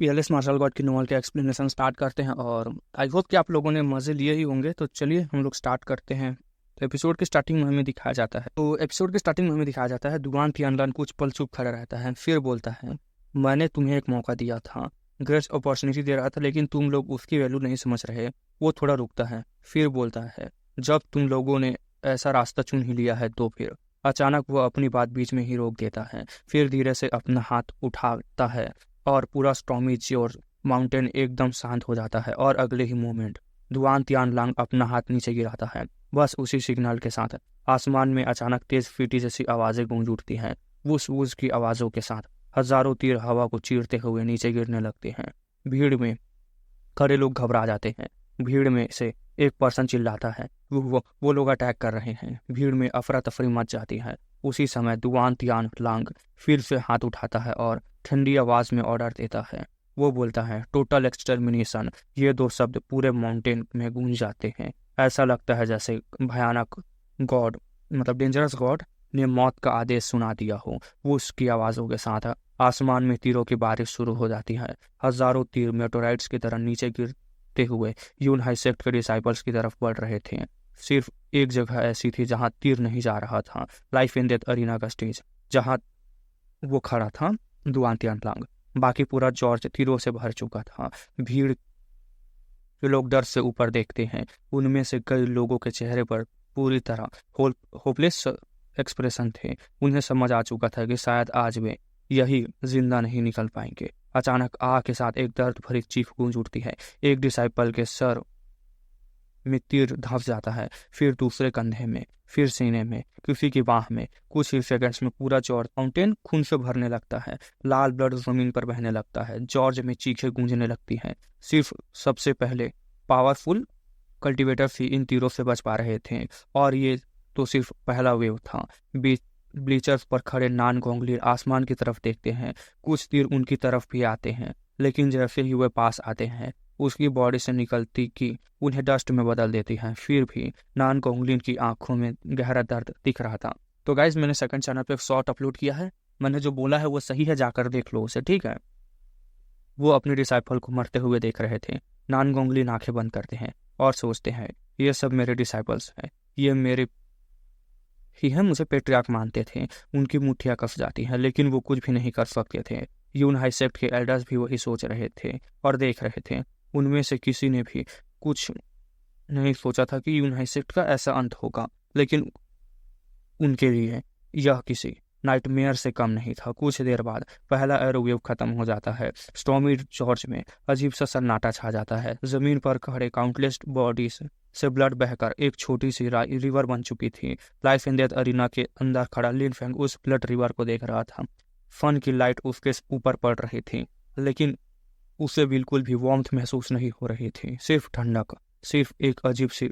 PLS martial God की novel के explanation start करते हैं और आई होप कि आप लोगों ने मज़े लिए ही होंगे। तो चलिए हम लोग स्टार्ट करते हैं। तो एपिसोड के स्टार्टिंग में हमें दिखाया जाता है दुआन तियानलान कुछ पल चुप खड़ा रहता है, फिर बोलता है, मैंने तुम्हें एक मौका दिया था, ग्रेट अपॉर्चुनिटी दे रहा था, लेकिन तुम लोग उसकी वैल्यू नहीं समझ रहे। वो थोड़ा रुकता है, फिर बोलता है, जब तुम लोगों ने ऐसा रास्ता चुन ही लिया है तो फिर। अचानक वो अपनी बात बीच में ही रोक देता है, फिर धीरे से अपना हाथ उठाता है और पूरा स्टॉर्मी और माउंटेन एकदम शांत हो जाता है। और अगले ही मोमेंट दुआन तियानलांग अपना हाथ नीचे गिराता है। बस उसी सिग्नल के साथ आसमान में अचानक तेज फीटी जैसी आवाजें गूंज उठती हैं। वुस वुस की आवाजों के साथ हजारों तीर हवा को चीरते हुए नीचे गिरने लगते हैं। भीड़ में खड़े लोग घबरा जाते हैं। भीड़ में से एक पर्सन चिल्लाता है, वो लोग अटैक कर रहे हैं। भीड़ में अफरा तफरी मच जाती है। उसी समय दुआन तियानलांग फिर से हाथ उठाता है और ठंडी आवाज में ऑर्डर देता है। वो बोलता है, टोटल एक्सटर्मिनेशन। ये दो शब्द पूरे माउंटेन में गूंज जाते हैं। ऐसा लगता है जैसे भयानक गॉड, मतलब डेंजरस गॉड, ने मौत का आदेश सुना दिया हो। वो उसकी आवाज़ों के साथ आसमान में तीरों की बारिश शुरू हो जाती है। हजारों तीर मेटोराइट्स की तरह नीचे गिरते हुए यून हाई सेक्ट के डिसाइपल्स की तरफ बढ़ रहे थे। सिर्फ एक जगह ऐसी थी जहां तीर नहीं जा रहा था, लाइफ एंड डेथ अरीना का स्टेज, जहां वो खड़ा था दुआन तियानलांग। बाकी पूरा जॉर्ज तीरों से भर चुका था। भीड़ के लोग डर से ऊपर देखते हैं। उनमें से कई लोगों के चेहरे पर पूरी तरह होपलेस एक्सप्रेशन थे। उन्हें समझ आ चुका था कि शायद आज वे यही जिंदा नहीं निकल पाएंगे। अचानक आग के साथ एक दर्द भरी चीख गूंज उठती है। एक डिसाइपल के सर में तीर धंस जाता है, फिर दूसरे कंधे में, फिर सीने में, किसी की बाह में। कुछ ही सेकंड्स में पूरा जॉर्ज माउंटेन खून से भरने लगता है। लाल ब्लड जमीन पर बहने लगता है। जॉर्ज में चीखें गूंजने लगती हैं। सिर्फ सबसे पहले पावरफुल कल्टीवेटर्स ही इन तीरों से बच पा रहे थे, और ये तो सिर्फ पहला वेव था। ब्लीचर्स पर खड़े नान गोंगली आसमान की तरफ देखते हैं। कुछ तीर उनकी तरफ भी आते हैं, लेकिन जैसे ही वे पास आते हैं उसकी बॉडी से निकलती की उन्हें डस्ट में बदल देती है। फिर भी नान गोंगलिन की आंखों में गहरा दर्द दिख रहा था। तो गाइज, मैंने सेकंड चैनल पे एक शॉर्ट अपलोड किया है। मैंने जो बोला है वो सही है, जाकर देख लो उसे, ठीक है। वो अपने डिसाइपल को मरते हुए देख रहे थे। नान गोंगलिन आंखें बंद करते हैं और सोचते हैं, ये सब मेरे डिसाइपल्स हैं, ये मेरे ही है, मुझे पेट्रियार्क मानते थे। उनकी मुठ्ठियां कस जाती हैं, लेकिन वो कुछ भी नहीं कर सकते थे। यून हाई सेक्ट के एल्डर्स भी वही सोच रहे थे और देख रहे थे। उनमें से किसी ने भी कुछ नहीं सोचा था कि यून हाई सेक्ट का ऐसा अंत होगा, लेकिन उनके लिए यह किसी नाइटमेयर से कम नहीं था। कुछ देर बाद पहला एरोवेव खत्म हो जाता है। स्टॉर्मी जॉर्ज में अजीब सा सन्नाटा छा जाता है। जमीन पर खड़े काउंटलेस बॉडीज से ब्लड बहकर एक छोटी सी रिवर बन चुकी थी। लाइफ एंड डेथ अरीना के अंदर खड़ा लिन फेंग उस ब्लड रिवर को देख रहा था। फन की लाइट उसके ऊपर पड़ रही थी, लेकिन उसे बिल्कुल भी वार्मथ महसूस नहीं हो रही थी, सिर्फ ठंडक, सिर्फ एक अजीब सी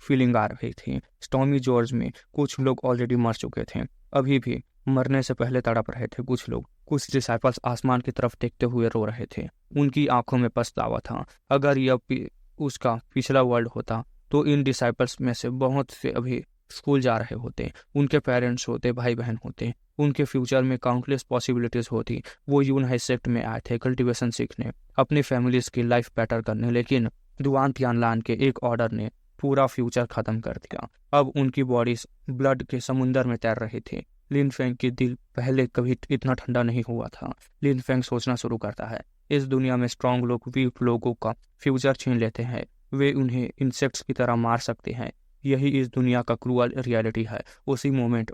फीलिंग आ रही थी। स्टॉर्मी जॉर्ज में कुछ लोग ऑलरेडी मर चुके थे, अभी भी मरने से पहले तड़प रहे थे। कुछ लोग, कुछ डिसाइपल्स आसमान की तरफ देखते हुए रो रहे थे। उनकी आंखों में पछतावा था। अगर यह उसका पिछला वर्ल्ड होता तो इन डिसाइपल्स में से बहुत से अभी स्कूल जा रहे होते, उनके पेरेंट्स होते, भाई बहन होते, उनके फ्यूचर में काउंटलेस पॉसिबिलिटीज होती। वो यून हाई सेक्ट में आए थे कल्टीवेशन सीखने, अपनी फैमिलीज की लाइफ बेटर करने, लेकिन दुआन तियानलान के एक ऑर्डर ने पूरा फ्यूचर खत्म कर दिया। अब उनकी बॉडीज ब्लड के समुंदर में तैर रही थी। लिन फेंग की दिल पहले कभी इतना ठंडा नहीं हुआ था। लिन फेंग सोचना शुरू करता है, इस दुनिया में स्ट्रांग लोग वीक लोगों का फ्यूचर छीन लेते हैं। वे उन्हें इंसेक्ट्स की तरह मार सकते हैं। यही इस दुनिया का क्रूअल रियलिटी है। उसी मोमेंट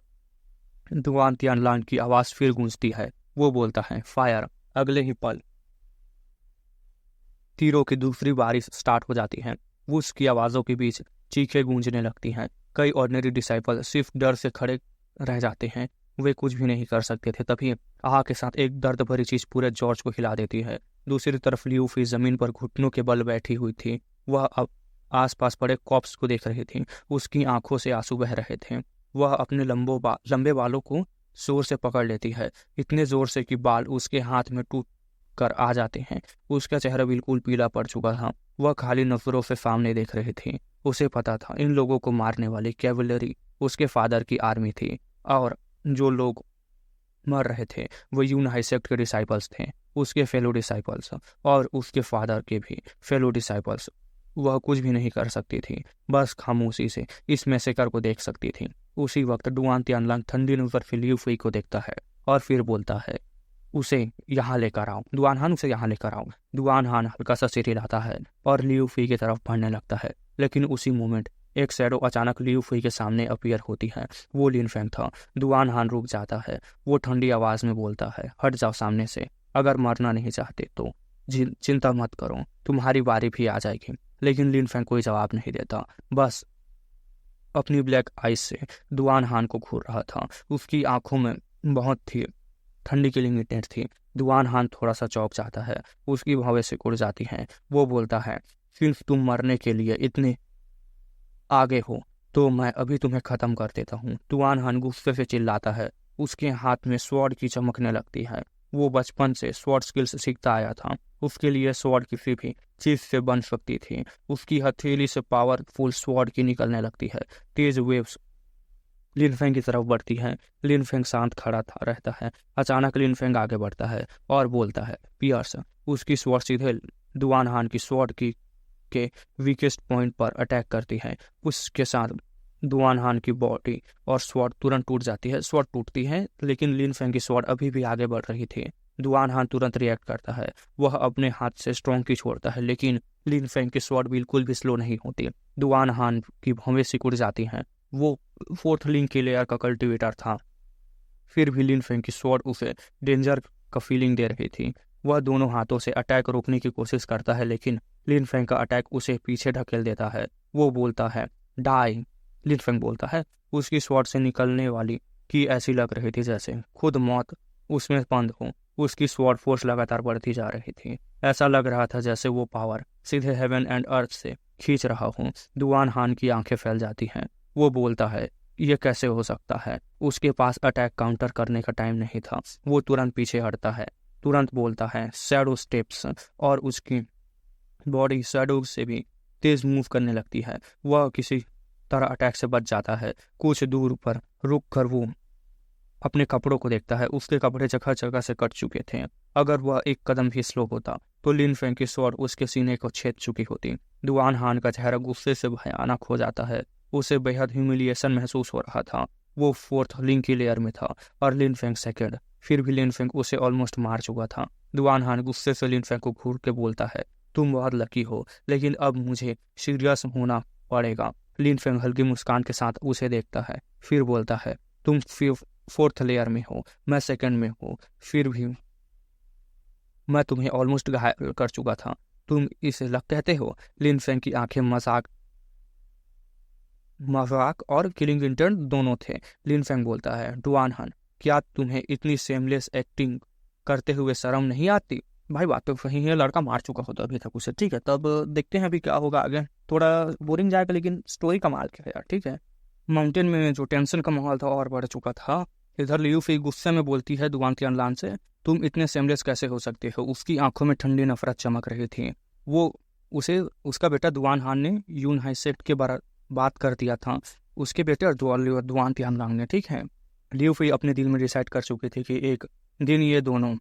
दुआन तियानलांग की आवाज फिर गूंजती है। वो बोलता है, फायर। अगले ही पल तीरों की दूसरी बारिश स्टार्ट हो जाती है। उसकी आवाजों के बीच चीखें गूंजने लगती हैं। कई ऑर्डिनरी डिसाइपल सिर्फ डर से खड़े रह जाते हैं। वे कुछ भी नहीं कर सकते थे। तभी आग के साथ एक दर्द भरी चीज पूरे जॉर्ज को हिला देती है। दूसरी तरफ लियू फी जमीन पर घुटनों के बल बैठी हुई थी। वह अब आसपास पड़े कॉप्स को देख रही थी। उसकी आंखों से आंसू बह रहे थे। वह अपने लंबे बालों को जोर से पकड़ लेती है, इतने जोर से कि बाल उसके हाथ में टूट कर आ जाते हैं। उसका चेहरा बिल्कुल पीला पड़ चुका था। वह खाली नजरों से सामने देख रही थी। उसे पता था इन लोगों को मारने वाली कैवलरी उसके फादर की आर्मी थी, और जो लोग मर रहे थे वो यून हाई सेक्ट के डिसाइपल्स थे। उसके फेलो डिसाइपल्स और उसके फादर के भी फेलो डिसाइपल्स, वह कुछ भी नहीं कर सकती थी, बस खामोशी से इस मैसेकर को देख सकती थी। उसी वक्त डुआन तियानलांग ठंडी नजर से लियू फुई को देखता है और फिर बोलता है, उसे यहाँ लेकर आओ दुआन हान, उसे यहाँ लेकर आओ। दुआन हान हल्का सा सिर हिलाता है और लियू फुई की तरफ बढ़ने लगता है, लेकिन उसी मोमेंट एक शैडो अचानक लियू फुई के सामने अपीयर होती है। वो लिन फेंग था। दुआन हान रुक जाता है। वो ठंडी आवाज में बोलता है, हट जाओ सामने से, अगर मरना नहीं चाहते तो चिंता मत करो, तुम्हारी बारी भी आ जाएगी। लेकिन लिन फेंग कोई जवाब नहीं देता, बस अपनी ब्लैक आइज से दुआन हान को घूर रहा था। उसकी आंखों में बहुत थी ठंडी की लिमिटेड थी। दुआन हान थोड़ा सा चौंक जाता है, उसकी भवें सिकुड़ जाती हैं। वो बोलता है, सिर्फ तुम मरने के लिए इतने आगे हो तो मैं अभी तुम्हें खत्म कर देता हूँ। दुआन हान गुस्से से चिल्लाता है। उसके हाथ में स्वॉर्ड की चमकने लगती है। वो बचपन से स्वॉर्ड स्किल्स सीखता आया था। उसके लिए स्वॉर्ड किसी भी चीज से बन सकती थी। उसकी हथेली से पावरफुल स्वॉर्ड की निकलने लगती है। तेज वेव्स लिन फेंग की तरफ बढ़ती है। लिन फेंग शांत खड़ा था रहता है। अचानक लिन फेंग आगे बढ़ता है और बोलता है, पियर्स। उसकी स्वॉर्ड सीधे दुआन हान की स्वॉर्ड के वीकेस्ट पॉइंट पर अटैक करती है। उसके साथ दुआन हान की बॉडी और स्वॉर्ड तुरंत टूट जाती है। स्वॉर्ड टूटती है, लेकिन लिन फेंग की स्वॉर्ड अभी भी आगे बढ़ रही थी। दुआन हान तुरंत रिएक्ट करता है। वह अपने हाथ से स्ट्रॉन्ग की छोड़ता है, लेकिन लिन फेंग की स्वॉर्ड बिल्कुल भी स्लो नहीं होती। दुआन हान की भवें सिकुड़ जाती हैं। वो फोर्थ लिंक के लेयर का कल्टिवेटर था, फिर भी लिन फेंग की स्वॉर्ड उसे डेंजर का फीलिंग दे रही थी। वह दोनों हाथों से अटैक रोकने की कोशिश करता है, लेकिन लिन फेंग का अटैक उसे पीछे ढकेल देता है। वो बोलता है, डाई। लिन फेंग बोलता है। उसकी स्वॉर्ड से निकलने वाली की ऐसी लग रही थी जैसे खुद मौत उसमें बंद हो। उसकी स्वॉर्ड फोर्स लगातार बढ़ती जा रही थी। ऐसा लग रहा था जैसे वो पावर सीधे हेवन एंड अर्थ से खींच रहा हूँ। दुआन हान की आंखें फैल जाती हैं। वो बोलता है, ये कैसे हो सकता है? उसके पास अटैक काउंटर करने का टाइम नहीं था। वो तुरंत पीछे हटता है, तुरंत बोलता है, शैडो स्टेप्स, और उसकी बॉडी शैडो से भी तेज मूव करने लगती है। वह किसी तरह अटैक से बच जाता है। कुछ दूर पर रुक कर वो अपने कपड़ों को देखता है। उसके कपड़े जगह जगह से कट चुके थे। अगर वह एक कदम भी स्लो होता तो लिन फेंग की स्वॉर्ड उसके सीने को छेद चुकी होती। दुआन हान का चेहरा गुस्से से भयानक हो जाता है। उसे बेहद ह्यूमिलिएशन महसूस हो रहा था। वो फोर्थ लिंक की लेयर में था और लिन फेंग सेकेंड। फिर भी लिन फेंग उसे ऑलमोस्ट मार चुका था। दुआन हान गुस्से से लिन फेंग को घूर के बोलता है, तुम बहुत लकी हो, लेकिन अब मुझे सीरियस होना पड़ेगा। लिन फेंग हल्की मुस्कान के साथ उसे देखता है, फिर बोलता है, तुम फोर्थ लेयर में हो, मैं सेकंड में हूँ, फिर भी मैं तुम्हें ऑलमोस्ट घायल कर चुका था, तुम इसे लक कहते हो? लिन फेंग की आंखें मजाक और किलिंग इंटेंट दोनों थे। लिन फेंग बोलता है, डुआन हान, क्या तुम्हें इतनी सेमलेस एक्टिंग करते हुए शर्म नहीं आती? भाई बात तो सही है, लड़का मार चुका होता अभी तक उसे। ठीक है, तब देखते हैं अभी क्या होगा आगे। थोड़ा बोरिंग जाएगा, लेकिन स्टोरी कमाल की है यार। ठीक है, माउंटेन में जो टेंशन का माहौल था और बढ़ चुका था। इधर लियू फी गुस्से में बोलती है दुआन तियानलान से, तुम इतने सेमलेस कैसे हो सकते हो? उसकी आंखों में ठंडी नफरत चमक रही थी। वो उसे उसका बेटा दुआन हान ने यून हाइसेट के बात कर दिया था, उसके बेटे और दुआन तियानलांग ने। ठीक है, लियू फी अपने दिल में डिसाइड कर चुकी थी कि एक दिन ये दोनों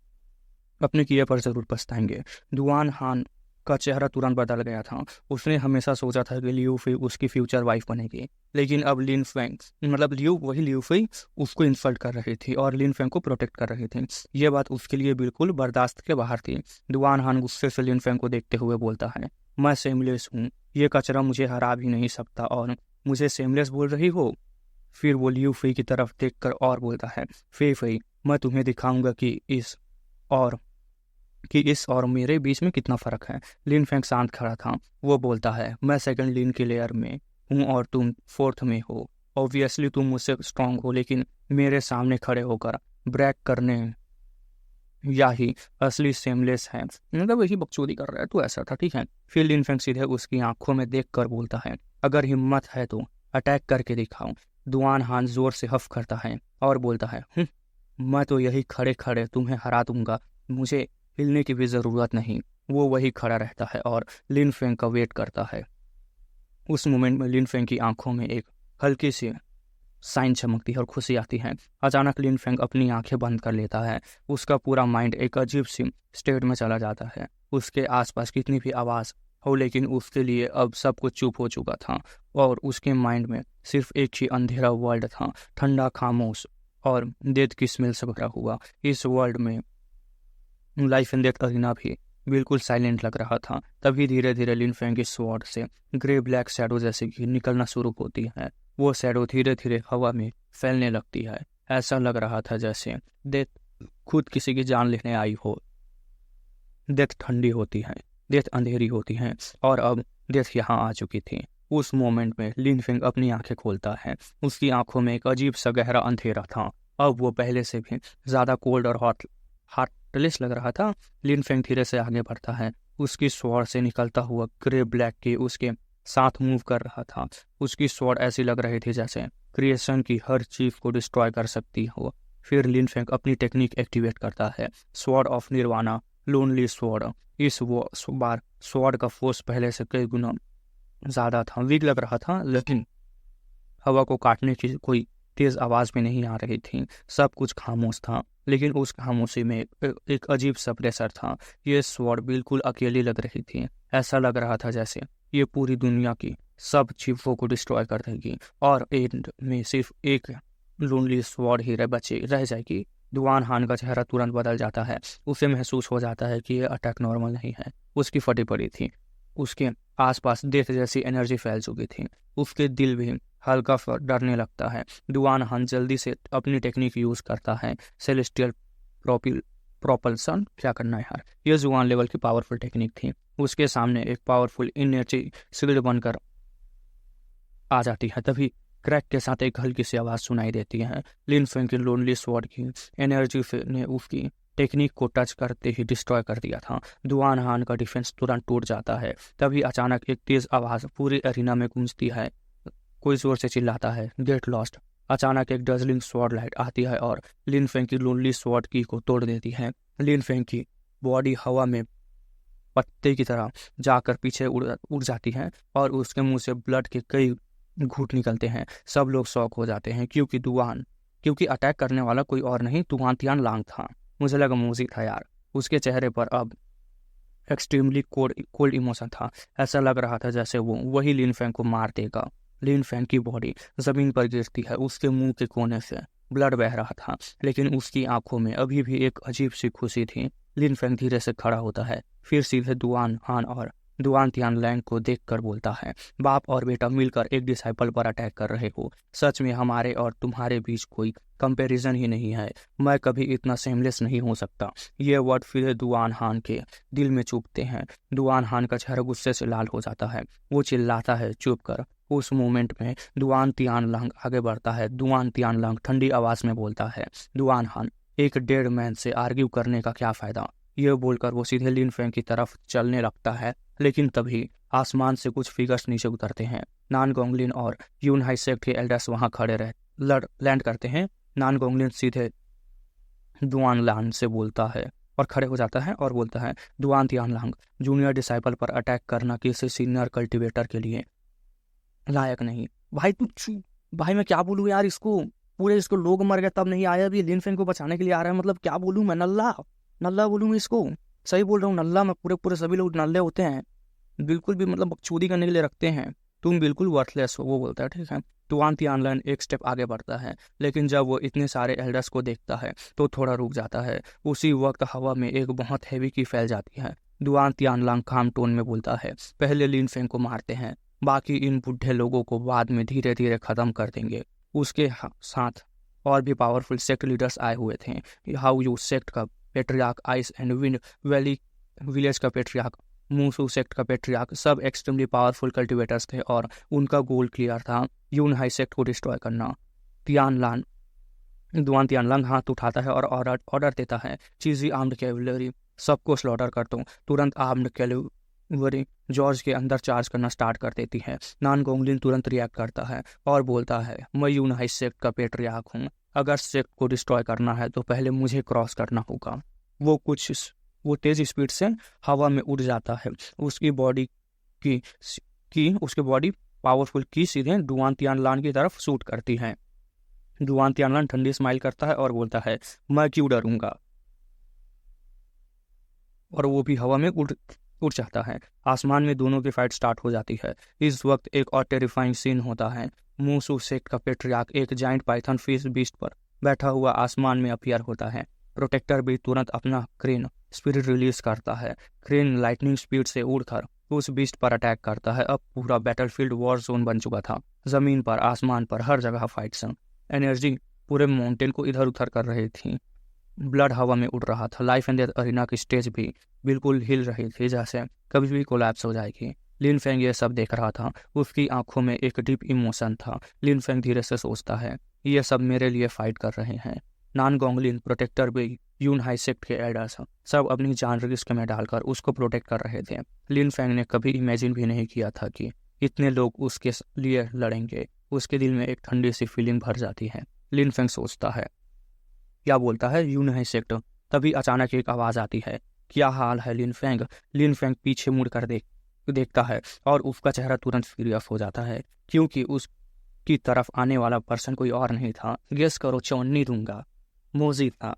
अपने किए पर जरूर पछताएंगे। दुआन हान का चेहरा तुरंत बदल गया था। उसने हमेशा सोचा था कि लियू फी उसकी फ्यूचर वाइफ बनेगी, लेकिन अब लिन फेंग मतलब लियू फी उसको इंसल्ट कर रही थी और लिन फेंग को प्रोटेक्ट कर रही थी। ये बात उसके लिए बिल्कुल बर्दाश्त के बाहर थी। दुआन हान गुस्से से लिन फेंग को देखते हुए बोलता है, मैं सेमलेस हूँ, ये कचरा मुझे हरा भी नहीं सकता और मुझे सेमलेस बोल रही हो? फिर वो लियू फी की तरफ देखकर और बोलता है, फी मैं तुम्हें दिखाऊंगा कि इस और मेरे बीच में कितना फर्क है। लिन फेंग शांत खड़ा था। वो बोलता है, मैं सेकंड लिन के लेयर में हूँ और तुम फोर्थ में हो। ऑब्वियसली तुम मुझसे स्ट्रांग हो, लेकिन मेरे सामने खड़े होकर ब्रेक करने या ही असली सेमलेस है। मतलब वही बकचोदी कर रहा है, तो ऐसा था। ठीक है, फिर लिन फेंग सीधे उसकी आंखों में देख कर बोलता है, अगर हिम्मत है तो अटैक करके दिखाओ। दुआन हान जोर से हफ करता है और बोलता है, मैं तो यही खड़े खड़े तुम्हें हरा दूंगा, मुझे हिलने की भी जरूरत नहीं। वो वही खड़ा रहता है और लिन फेंग का वेट करता है। उस मोमेंट में लिन फेंग की आंखों में एक हल्की सी साइन चमकती है और खुशी आती है। अचानक लिन फेंग अपनी आंखें बंद कर लेता है। उसका पूरा माइंड एक अजीब सी स्टेट में चला जाता है। उसके आसपास कितनी भी आवाज़ हो, लेकिन उसके लिए अब सब कुछ चुप हो चुका था और उसके माइंड में सिर्फ एक ही अंधेरा वर्ल्ड था, ठंडा, खामोश और डेथ की स्मेल से भरा हुआ। इस वर्ल्ड में लाइफ एंड डेथ अरीना भी बिल्कुल साइलेंट लग रहा था। तभी धीरे धीरे लिन फेंग की स्वॉर्ड से ग्रे ब्लैक शैडो जैसे कि निकलना शुरू होती है। वो शैडो धीरे धीरे हवा में फैलने लगती है। ऐसा लग रहा था जैसे डेथ खुद किसी की जान लेने आई हो। डेथ ठंडी होती है, डेथ अंधेरी होती है और अब डेथ यहाँ आ चुकी थी। उस मोमेंट में लिन फेंग अपनी आंखें खोलता है। उसकी आंखों में एक अजीब सा गहरा अंधेरा था। अब वो पहले से भी ज़्यादा कोल्ड और हार्टलेस लग रहा था। लिन फेंग धीरे से आगे बढ़ता है। उसकी स्वॉर्ड से निकलता हुआ ग्रे ब्लैक की उसके साथ मूव कर रहा था। उसकी स्वॉर्ड ऐसी लग रही थी जैसे क्रिएशन की हर चीज को डिस्ट्रॉय कर सकती हो। फिर लिन फेंग अपनी टेक्निक एक्टिवेट करता है, sword of nirvana, lonely sword. इस बार स्वॉर्ड का फोर्स पहले से कई गुना ज़्यादा था। वीक लग रहा था, लेकिन हवा को काटने की कोई तेज आवाज़ भी नहीं आ रही थी। सब कुछ खामोश था, लेकिन उस खामोशी में एक अजीब सा प्रेशर था। ये स्वॉर्ड बिल्कुल अकेली लग रही थी। ऐसा लग रहा था जैसे ये पूरी दुनिया की सब चीज़ों को डिस्ट्रॉय कर देगी और एंड में सिर्फ एक लोनली स्वॉर्ड ही रह जाएगी। दुआन हान का चेहरा तुरंत बदल जाता है। उसे महसूस हो जाता है कि ये अटैक नॉर्मल नहीं है। उसकी फटी पड़ी थी। उसके आसपास डेथ जैसी एनर्जी फैल चुकी थी। उसके दिल भी हल्का डरने लगता है। दुआन हान जल्दी से अपनी टेक्निक यूज करता है, सेलेस्टियल प्रोपल्सन। क्या करना है यार, ये जुआन लेवल की पावरफुल टेक्निक थी। उसके सामने एक पावरफुल एनर्जी शील्ड बनकर आ जाती है। तभी क्रैक के साथ एक हल्की सी आवाज़ सुनाई देती है। लिन फेंग की लोनली स्वॉर्ड की एनर्जी ने उसकी टेक्निक को टच करते ही डिस्ट्रॉय कर दिया था। दुआन हान का डिफेंस तुरंत टूट जाता है। तभी अचानक एक तेज आवाज़ पूरी एरिना में गूंजती है। कोई जोर से चिल्लाता है, गेट लॉस्ट। अचानक एक डजलिंग स्वॉर्ड लाइट आती है और लिन फेंग की लोनली स्वॉर्ड की को तोड़ देती है। लिन फेंग की बॉडी हवा में पत्ते की तरह जाकर पीछे उड़ जाती है और उसके मुंह से ब्लड के कई घूंट निकलते हैं। सब लोग शॉक हो जाते हैं क्योंकि अटैक करने वाला कोई और नहीं, दुआन तियान लांग था। मुझे लगा मूजी था यार। उसके चेहरे पर अब एक्सट्रीमली कोल्ड इमोशन था। ऐसा लग रहा था जैसे वो वही लिन फेंग को मार देगा। लिन फेंग की बॉडी जमीन पर गिरती है। उसके मुंह के कोने से ब्लड बह रहा था, लेकिन उसकी आंखों में अभी भी एक अजीब सी खुशी थी। लिन फेंग धीरे से खड़ा होता है, फिर सीधे दुआन हान और दुआन तियान लैंग को देखकर बोलता है, बाप और बेटा मिलकर एक डिसाइपल पर अटैक कर रहे हो। सच में हमारे और तुम्हारे बीच कोई कंपैरिजन ही नहीं है। मैं कभी इतना सेमलेस नहीं हो सकता। ये वर्ड फिर दुआन हान के दिल में चुभते हैं। दुआन हान का चेहरा गुस्से से लाल हो जाता है। वो चिल्लाता है, चुप कर। उस मोमेंट में दुआन तियान लांग आगे बढ़ता है। दुआन तियान लांग ठंडी आवाज में बोलता है, दुआन हान, एक डेड मैन से आर्ग्यू करने का क्या फायदा। यह बोलकर वो सीधे लिन फेंग की तरफ चलने लगता है, लेकिन तभी आसमान से कुछ फिगर्स नीचे उतरते हैं। नान गोंगलिन और यून हाई सेक्ट के एल्डर्स वहां खड़े लैंड करते हैं। नान गोंगलिन सीधे दुआन लांग से बोलता है और खड़े हो जाता है और बोलता है, दुआन तियान लांग, जूनियर डिसाइपल पर अटैक करना किसी सीनियर कल्टिवेटर के लिए लायक नहीं। भाई मैं क्या बोलूँ यार, इसको लोग मर गए तब नहीं आया, अभी लिन फेंग को बचाने के लिए आ रहा है। मतलब क्या बोलूँ मैं, नल्ला बोलूँ मैं इसको? सही बोल रहा हूँ, नल्ला। मैं पूरे सभी लोग नल्ले होते हैं, बिल्कुल भी मतलब बकचोदी करने के लिए रखते हैं। तुम बिल्कुल वर्थलेस हो, वो बोलता है। ठीक है, तुआन तियानलन एक स्टेप आगे बढ़ता है, लेकिन जब वो इतने सारे एल्डर्स को देखता है तो थोड़ा रुक जाता है। उसी वक्त हवा में एक बहुत हैवी की फैल जाती है। दुआन तियानलांग काम टोन में बोलता है, पहले लिन फेंग को मारते हैं, बाकी इन बुढ़े लोगों को बाद में धीरे धीरे खत्म कर देंगे। उसके साथ और भी पावरफुल सेक्ट लीडर्स आए हुए थे। हाउ यू सेक्ट का patriarch, ice and wind valley village का पेट्रियार्क, मूसू सेक्ट का पेट्रियार्क, सब एक्सट्रीमली पावरफुल कल्टिवेटर्स थे और उनका गोल क्लियर था, यून हाई सेक्ट को डिस्ट्रॉय करना। दुआन तियानलांग हाथ उठाता है और ऑर्डर देता है, चीजी आर्म्ड कैवलरी, सबको स्लॉटर कर दो। तुरंत आर्म्ड कैवलरी जॉर्ज के अंदर चार्ज करना स्टार्ट कर देती है। नान गोंगलिन तुरंत रिएक्ट करता है और बोलता है, मैं यून हाई सेक्ट का पेट्रियार्क हूँ। अगर सेक्ट को डिस्ट्रॉय करना है तो पहले मुझे क्रॉस करना होगा। वो तेज स्पीड से हवा में उड़ जाता है। उसकी बॉडी पावरफुल की सीधे दुआन तियानलांग की तरफ शूट करती है। जुआन तियानलन ठंडी स्माइल करता है और बोलता है, मैं क्यों डरूंगा, और वो भी हवा में उड़ जाता है। आसमान में दोनों की फाइट स्टार्ट हो जाती है। इस वक्त एक और टेरिफाइंग सीन होता है। मूसू सेक्ट का पेट्रियार्क एक जाइंट पाइथन फिश बीस्ट पर बैठा हुआ आसमान में अपीयर होता है। प्रोटेक्टर भी तुरंत अपना क्रेन स्पिरिट रिलीज करता है। क्रेन लाइटनिंग स्पीड से उड़कर उस बीस्ट पर अटैक करता है। अब पूरा बैटलफील्ड वॉर जोन बन चुका था। जमीन पर, आसमान पर, हर जगह फाइट्स। एनर्जी पूरे माउंटेन को इधर उधर कर रही थी। ब्लड हवा में उड़ रहा था। लाइफ एंड डेथ अरीना की स्टेज भी बिल्कुल हिल रही थी, जैसे कभी भी कोलैप्स हो जाएगी। लिन फेंग ये सब देख रहा था। उसकी आंखों में एक डीप इमोशन था। लिन फेंग धीरे से सोचता है, ये सब मेरे लिए फाइट कर रहे हैं। नान गोंगलिन, प्रोटेक्टर भी, यून हाई सेक्ट के एल्डर्स सब अपनी जान रिस्क में डालकर उसको प्रोटेक्ट कर रहे थे। लिन फेंग ने कभी इमेजिन भी नहीं किया था कि इतने लोग उसके लिए लड़ेंगे। उसके दिल में एक ठंडी सी फीलिंग भर जाती है। लिन फेंग सोचता है, क्या बोलता है यून हाई सेक्ट। तभी अचानक एक आवाज आती है, क्या हाल है लिन फेंग। लिन फेंग पीछे मुड़कर देखता है और उसका चेहरा तुरंत सीरियस हो जाता है, क्योंकि उसकी तरफ आने वाला पर्सन कोई और नहीं था। गेस करो, चौन्नी दूंगा। मोजी था।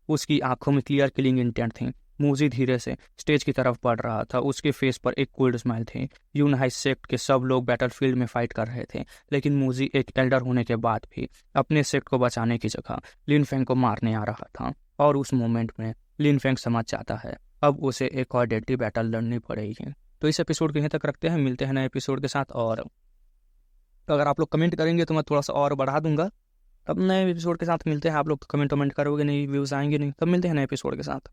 उसकी आंखों में क्लियर किलिंग इंटेंट थी। मूजी धीरे से स्टेज की तरफ बढ़ रहा था। उसके फेस पर एक कोल्ड स्माइल थी। यूनाइट सेक्ट के सब लोग बैटलफील्ड में फाइट कर रहे थे, लेकिन मूजी एक एल्डर होने के बाद भी अपने सेक्ट को बचाने की जगह लिन फेंग को मारने आ रहा था। और उस मोमेंट में लिन फेंग समझ जाता है, अब उसे एक और डेडली बैटल लड़नी पड़ेगी। तो इस एपिसोड को यहीं तक रखते हैं, मिलते हैं नए एपिसोड के साथ। और अगर आप लोग कमेंट करेंगे तो मैं थोड़ा सा और बढ़ा दूंगा। तब नए एपिसोड के साथ मिलते हैं। आप लोग कमेंट करोगे नहीं, व्यूज़ आएंगे नहीं, तब मिलते हैं नए एपिसोड के साथ।